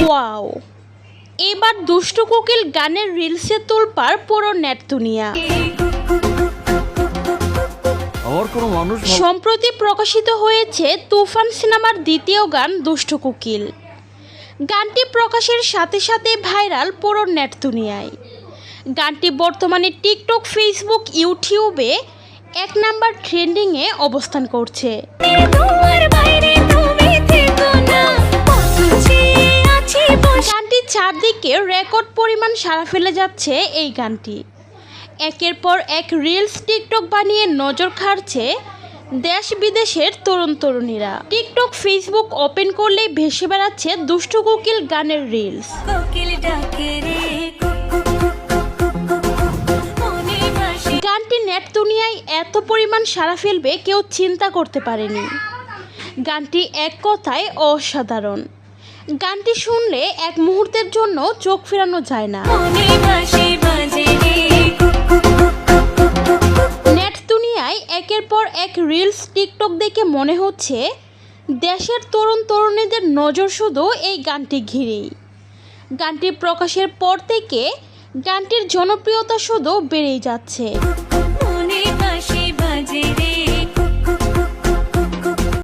Wow, এবার দুষ্টু কোকিল গানের রিলসে তোলপাড় পুরো নেট দুনিয়া। সম্প্রতি প্রকাশিত হয়েছে তুফান সিনেমার দ্বিতীয় গান দুষ্টু কোকিল। গানটি প্রকাশের সাথে সাথে ভাইরাল পুরো নেট দুনিয়ায়। গানটি বর্তমানে টিকটক, ফেসবুক, ইউটিউবে 1 নাম্বার ট্রেন্ডিংয়ে অবস্থান করছে। গানটি চারদিকে রেকর্ড পরিমাণ সাড়া ফেলে যাচ্ছে। এই গানটি একের পর এক রিলস টিকটক বানিয়ে নজর কাড়ছে দেশ বিদেশের তরুণ তরুণীরা। টিকটক, ফেসবুক ওপেন করলেই ভেসে বেড়াচ্ছে দুষ্টু কোকিল গানের রিলস। গানটি নেট দুনিয়ায় এত পরিমাণ সাড়া ফেলবে কেউ চিন্তা করতে পারেনি। গানটি এক কথায় অসাধারণ। গানটি শুনলে এক মুহূর্তের জন্য চোখ ফেরানো যায় না। নেট দুনিয়ায় একের পর এক রিলস টিকটক দেখে মনে হচ্ছে দেশের তরুণ তরুণীদের নজর শুধু এই গানটি ঘিরেই। গানটি প্রকাশের পর থেকে গানটির জনপ্রিয়তা শুধু বেড়েই যাচ্ছে।